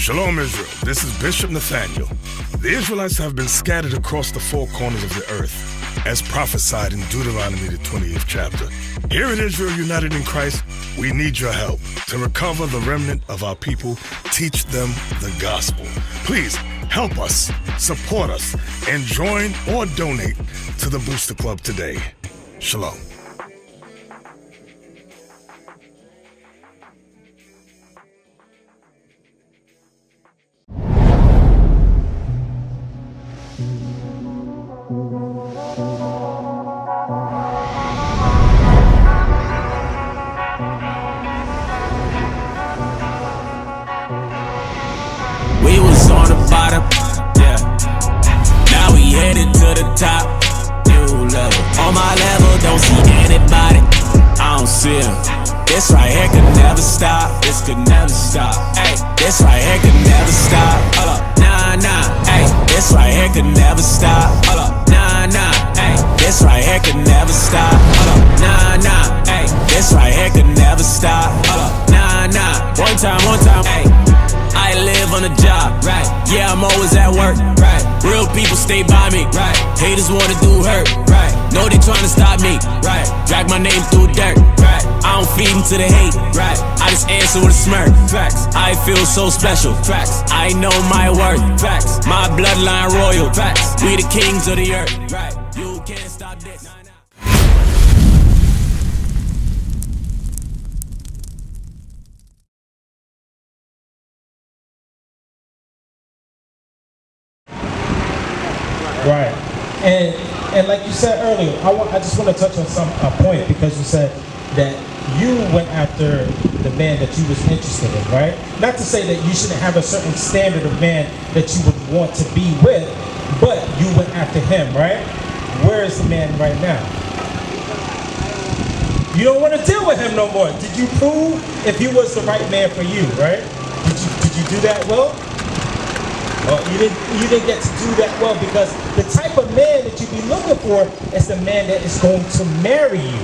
Shalom, Israel. This is Bishop Nathaniel. The Israelites have been scattered across the four corners of the earth, as prophesied in Deuteronomy, the 28th chapter. Here in Israel, united in Christ, we need your help to recover the remnant of our people, teach them the gospel. Please help us, support us, and join or donate to the Booster Club today. Shalom. We was on the bottom, yeah. Now we headed to the top, new level. On my level, don't see anybody, I don't see him. This right here could never stop, this could never stop. Ay, this right here could never stop. Hold up, nah, nah. Ay, this right here could never stop. Hold up, nah, nah. Ay, this right here could never stop. Hold up, nah, nah. Ay, this right here could never stop. Hold up, nah, nah. One time, ay. I live on a job, right? Yeah, I'm always at work, right? Real people stay by me, right? Haters wanna do hurt, right? Know they tryna stop me, right? Drag my name through dirt, right? I don't feed into the hate, right? I just answer with a smirk, facts. I feel so special, facts. I know my worth, facts. My bloodline royal, facts. We the kings of the earth, right? You can't stop this. Right, and like you said earlier, I just want to touch on a point, because you said that you went after the man that you was interested in, right? Not to say that you shouldn't have a certain standard of man that you would want to be with, but you went after him, right? Where is the man right now? You don't want to deal with him no more. Did you prove if he was the right man for you, right? Did you do that well? Well, you didn't get to do that well, because the type of man that you be looking for is the man that is going to marry you.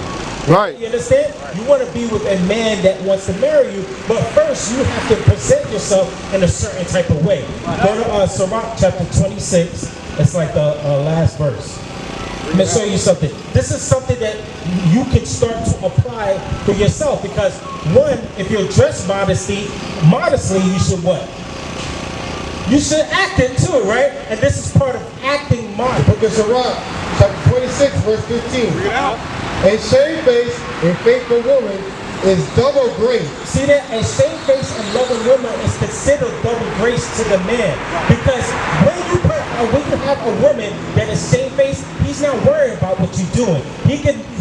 Right. You understand? You want to be with a man that wants to marry you, but first you have to present yourself in a certain type of way. Go to Sirach chapter 26. It's like the last verse. Let me show you something. This is something that you can start to apply for yourself, because one, if you're dressed modestly, you should what? You should act it too, right? And this is part of acting modest. Book of Sirach, chapter 26, verse 15. Read it out. A shamefaced and faithful woman is double grace. See that? A shamefaced and loving woman is considered double grace to the man. Because when you have a woman that is shamefaced, he's not worried about what you're doing.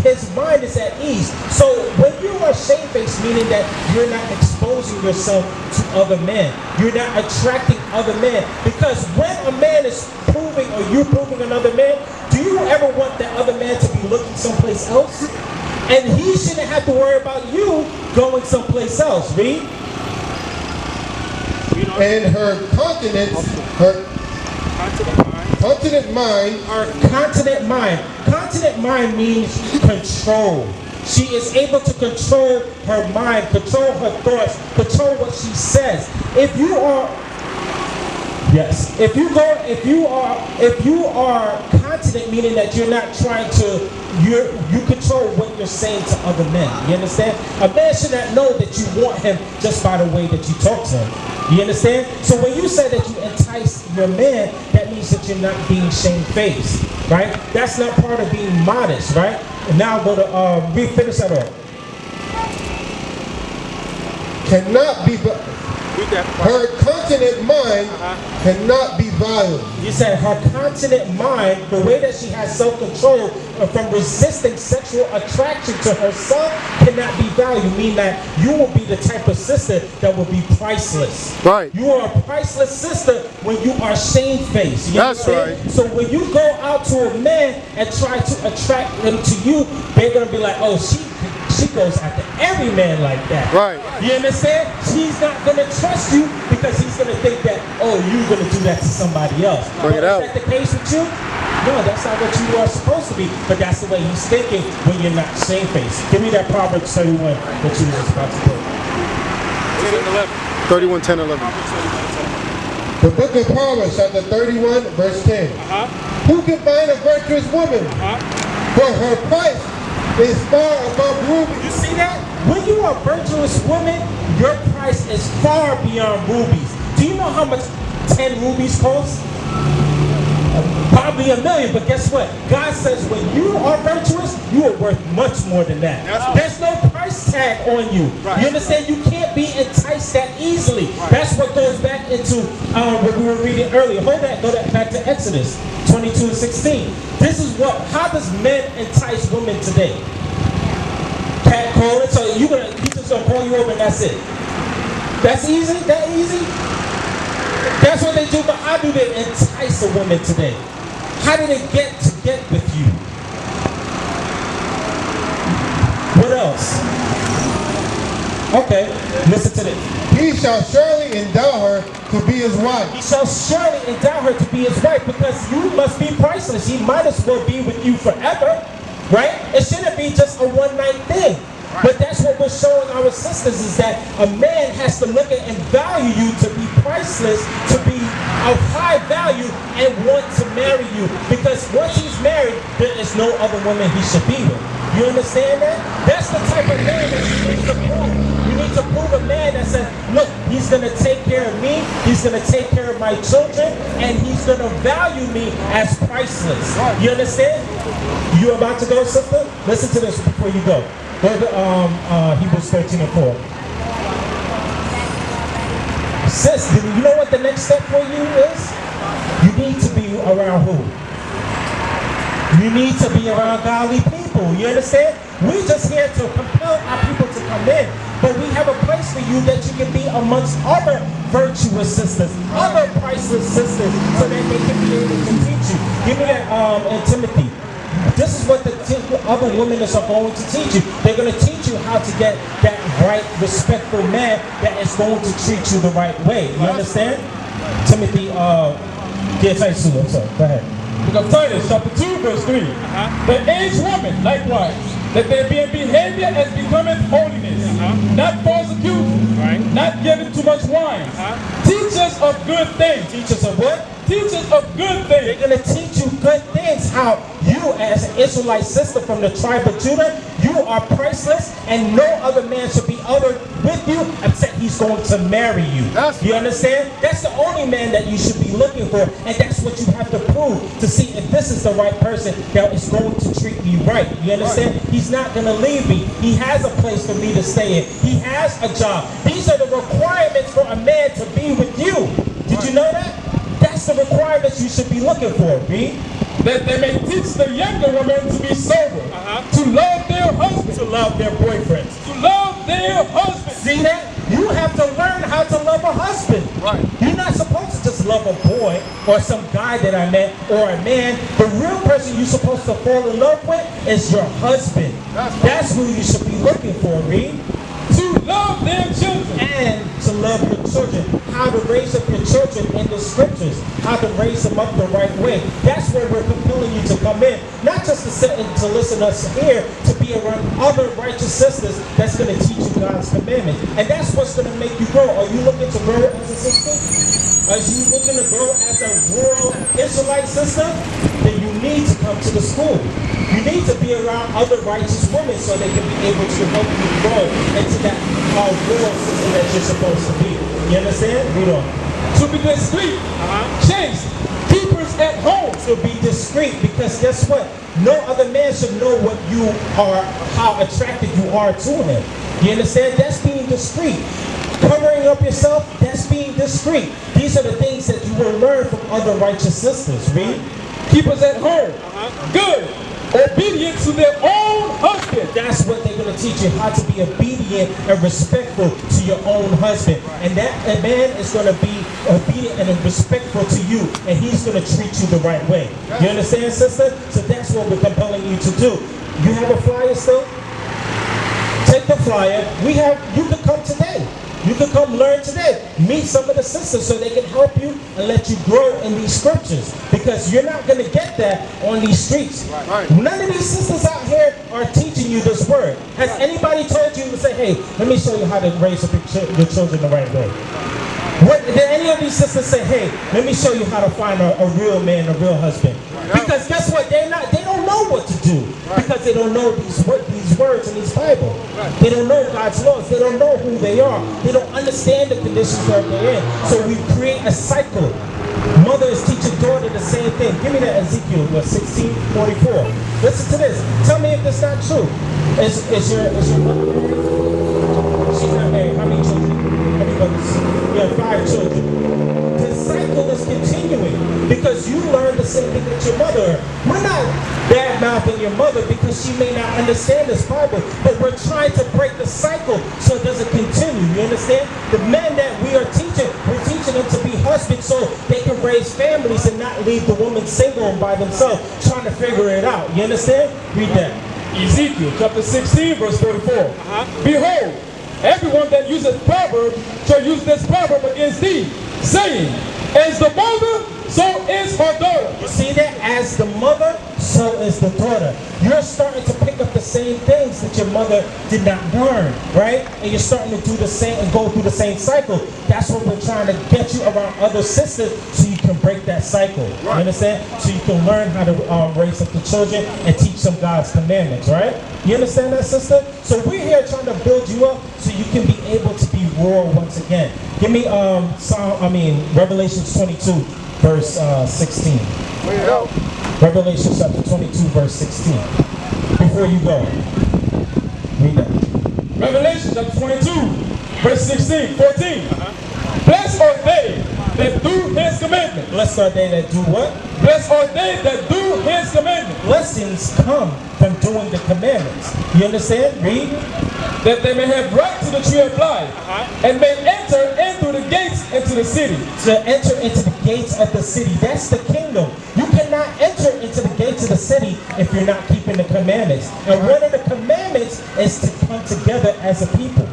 His mind is at ease. So when you are shamefaced, meaning that you're not exposing yourself to other men, you're not attracting other men. Because when a man is proving, or you're proving another man, do you ever want that other man to be looking someplace else? And he shouldn't have to worry about you going someplace else. Read. And her continent mind. Continent mind means control. She is able to control her mind, control her thoughts, control what she says. If you are continent, meaning that you're not trying to, you control what you're saying to other men. You understand? A man should not know that you want him just by the way that you talk to him. You understand? So when you say that you entice your man, that means that you're not being shamefaced, right? That's not part of being modest, right? And now go to finish that up. Cannot be. Her continent mind cannot be violent. You said her continent mind, the way that she has self-control from resisting sexual attraction to her son, cannot be valued. Meaning that you will be the type of sister that will be priceless. Right. You are a priceless sister when you are shamefaced. That's right. So when you go out to a man and try to attract them to you, they're gonna be like, oh, she goes after every man like that. Right. You understand? She's not gonna trust you, because he's gonna think that, oh, you're gonna do that to somebody else. Bring it out. Is that the case with you? No, that's not what you are supposed to be. But that's the way he's thinking when you're not shamefaced. Give me that Proverbs 31 that you was about to do. 10 and 11. 31, 10, 11. The book of Proverbs, chapter 31, verse 10. Who can find a virtuous woman? For her price is far above rubies. You see that? When you are a virtuous woman, your price is far beyond rubies. Do you know how much 10 rubies cost? Probably $1 million, but guess what? God says when you are virtuous, you are worth much more than that. There's no price tag on you. You understand? You can't be enticed that easily. That's what goes back into what we were reading earlier. Hold that, go back to Exodus 22:16. This is how does men entice women today? Catcalling, so he's just gonna call you over and that's it. That's easy? That easy? That's what they do, but how do they entice a woman today? How do they get with you? What else? Okay, listen to this. He shall surely endow her to be his wife. He shall surely endow her to be his wife because you must be priceless. He might as well be with you forever, right? It shouldn't be just a one-night thing. But that's what we're showing our sisters is that a man has to look at and value you to be priceless, to be of high value and want to marry you. Because once he's married, there is no other woman he should be with. You understand that? That's the type of man that you need to prove. You need to prove a man that says, look, he's going to take care of me, he's going to take care of my children, and he's going to value me as priceless. You understand? You about to go, sister? Listen to this before you go. Go to Hebrews 13:4. Sis, you know what the next step for you is? You need to be around who? You need to be around godly people. You understand? We're just here to compel our people to come in. But we have a place for you that you can be amongst other virtuous sisters, other priceless sisters, so that they can be able to teach you. Give me that in Timothy. This is what the other women are going to teach you. They're going to teach you how to get that right, respectful man that is going to treat you the right way. You understand? Timothy, I'm sorry, go ahead. Book of Titus, chapter 2, verse 3. The aged woman, likewise, that there be a behavior as becometh holiness, not false accusers, not giving too much wine, teachers of good things. Teachers of what? Teachers of good things. They're going to teach you good things. How you, as an Israelite sister from the tribe of Judah, you are priceless, and no other man should be other with you except he's going to marry you. You understand? That's the only man that you should be looking for, and that's what you have to prove to see if this is the right person that is going to treat me right. You understand? He's not going to leave me. He has a place for me to stay in. He has a job. These are the requirements for a man to be with you. Did you know that? That's the requirements you should be looking for, B. That they may teach the younger women to be sober, to love their husbands, to love their boyfriends, to love their husbands. See that? You have to learn how to love a husband. You're not supposed to just love a boy or some guy that I met or a man. The real person you're supposed to fall in love with is your husband. That's who you should be looking for, Reed. To love their children. And to love your children. How to raise up your children in the scriptures. How to raise them up the right way. That's where we're compelling you to come in. Not just to sit and to listen to us here, to be around other righteous sisters that's going to teach you God's commandments. And that's what's going to make you grow. Are you looking to grow as a sister? Are you looking to grow as a rural Israelite sister? Then you need to come to the school. You need to be around other righteous women so they can be able to help you grow into that rural sister that you're supposed to be. You understand? Read on. To be discreet, chaste, keepers at home. To be discreet, because guess what? No other man should know what you are, how attracted you are to him. You understand? That's being discreet. Covering up yourself, that's being discreet. These are the things that you will learn from other righteous sisters. Read. Keepers at home, good, obedient to their own husband. That's what they're going to teach you, how to be obedient and respectful to your own husband. And that man is going to be obedient and respectful to you, and he's going to treat you the right way. You understand, sister? So that's what we're compelling you to do. You have a flyer still? Take the flyer. You can come today. You can come learn today. Meet some of the sisters so they can help you and let you grow in these scriptures. Because you're not going to get that on these streets. None of these sisters out here are teaching you this word. Has anybody told you to say, hey, let me show you how to raise up your children the right way? Did any of these sisters say, hey, let me show you how to find a real man, a real husband? Because guess what? They don't know what to do. Because they don't know these words in this Bible. They don't know God's laws. They don't know who they are. They don't understand the conditions that they're in. So we create a cycle. Mother is teaching daughter the same thing. Give me that Ezekiel 16:44. Listen to this. Tell me if that's not true. Is your mother married? She's not married. How many children? How many brothers? You have 5 children. The cycle is continuing because you learn the same thing that your mother. We're not bad-mouthing your mother because she may not understand this Bible, but we're trying to break the cycle so it doesn't continue. You understand? The men that we're teaching them to be husbands so they can raise families and not leave the woman single and by themselves trying to figure it out. You understand? Read that. Ezekiel chapter 16, verse 44. Behold, everyone that useth proverb shall use this proverb against thee, saying, as the mother, so is her daughter. You see that? As the mother, so is the daughter. You're starting to pick up the same things that your mother did not learn, right? And you're starting to do the same and go through the same cycle. That's what we're trying to get you around other sisters so you can break that cycle. You understand? So you can learn how to raise up the children and teach them God's commandments, right? You understand that, sister? So we're here trying to build you up so you can be able to be royal once again. Give me Revelation 22, verse 16. Revelation chapter 22, verse 16. Before you go, read that. Revelation chapter 22, verse 16, 14. Blessed are they that do his commandment. Blessed are they that do what? Blessed are they that do his commandment. Blessings come from doing the commandments. You understand? Read. That they may have right to the tree of life, and may enter in through the gates into the city. To enter into the gates of the city. That's the kingdom. You cannot enter into the gates of the city if you're not keeping the commandments. And one of the commandments is to come together as a people.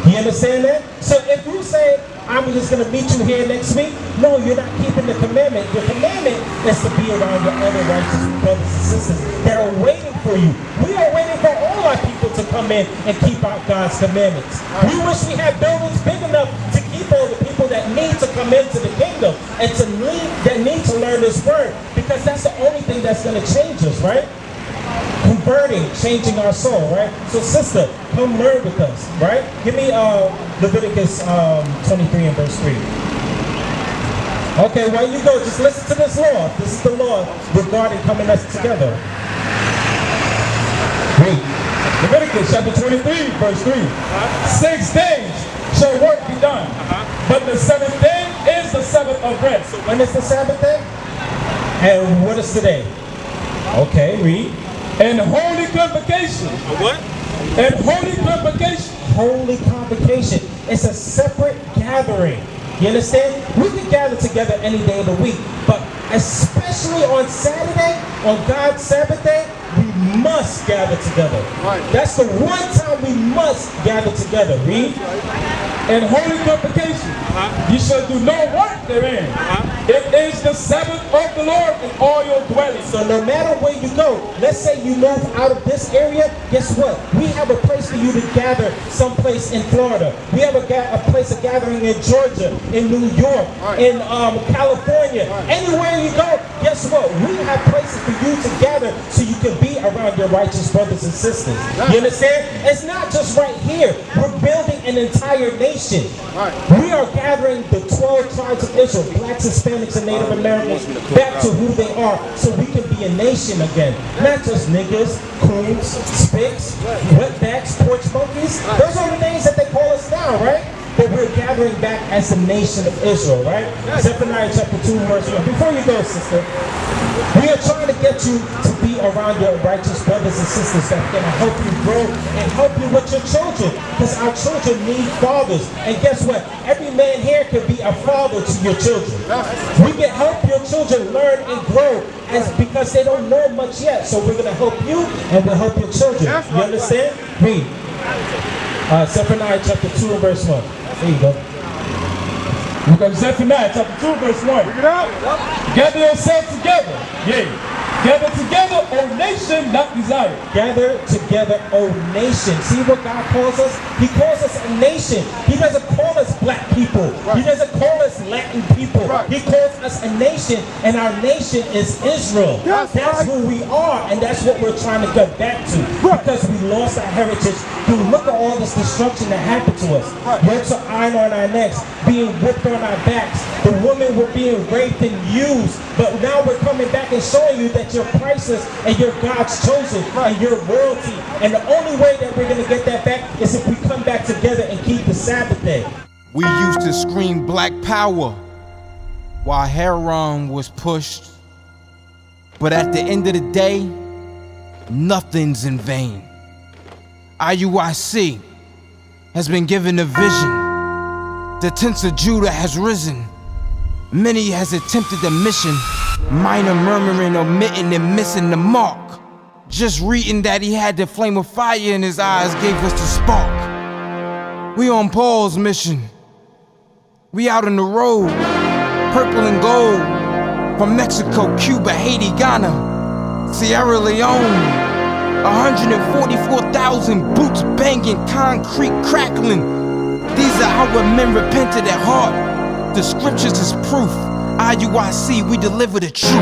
You understand that? So if you say, I'm just going to meet you here next week, no, you're not keeping the commandment. Your commandment is to be around your other righteous brothers and sisters that are waiting for you. We are waiting for all our people to come in and keep out God's commandments. We wish we had buildings big enough to keep all the people that need to come into the kingdom and that need to learn this word, because that's the only thing that's going to change us, right? Converting, changing our soul, right? So sister, come learn with us, right? Give me Leviticus 23 and verse 3. Okay, while you go, just listen to this law. This is the law regarding coming us together. Read. Leviticus chapter 23, verse 3. 6 days shall work be done, but the 7th day is the Sabbath of rest. So when is the Sabbath day? And what is today? Okay, read. And holy convocation. What? And holy convocation. Holy convocation. It's a separate gathering. You understand? We can gather together any day of the week, but especially on Saturday, on God's Sabbath day, we must gather together. That's the one time we must gather together. Read. And holy convocation. You shall do no work therein. It is the Sabbath of the Lord in all your dwellings. So no matter where you go, let's say you move out of this area, guess what? We have a place for you to gather someplace in Florida. We have a place of gathering in Georgia, in New York, in California. Anywhere you go, guess what? We have places for you to gather so you can be around your righteous brothers and sisters. You understand? It's not just right here. We're building an entire nation. We are gathering the 12 tribes of Israel, blacks, Hispanics, and Native Americans, back to who they are so we can be a nation again. Not just niggas, coons, spics, wetbacks, porch monkeys. Those are the names that they call us now, right? But we're gathering back as the nation of Israel, right? Zephaniah chapter 2, verse 1. Before you go, sister, we are trying to get you to be around your righteous brothers and sisters that can help you grow and help you with your children. Because our children need fathers. And guess what? Every man here can be a father to your children. We can help your children learn and grow because they don't know much yet. So we're going to help you and we'll help your children. You understand? Read. Zephaniah chapter 2 and verse 1. There you go. We're going to Zephaniah chapter 2, verse 1. Bring it out. Gather yourselves together. Yeah. Gather together, O nation, not desire. Gather together, O nation. See what God calls us? He calls us a nation. He doesn't call us black people. Right. He doesn't call us Latin people. Right. He calls us a nation, and our nation is Israel. Yes, that's right. Who we are, and that's what we're trying to get back to. Right. Because we lost our heritage. Dude, look at all this destruction that happened to us. Right. Ropes of iron on our necks, being whipped on our backs. The women were being raped and used. But now we're coming back and showing you that you're priceless and you're God's chosen and you're royalty. And the only way that we're going to get that back is if we come back together and keep the Sabbath day. We used to scream black power while Heron was pushed. But at the end of the day, nothing's in vain. IUIC has been given a vision. The tents of Judah has risen. Many has attempted the mission, minor murmuring, omitting, and missing the mark. Just reading that he had the flame of fire in his eyes gave us the spark. We on Paul's mission. We out on the road, purple and gold, from Mexico, Cuba, Haiti, Ghana, Sierra Leone. 144,000 boots banging, concrete crackling. These are our men repented at heart. The scriptures is proof. IUIC, we deliver the truth.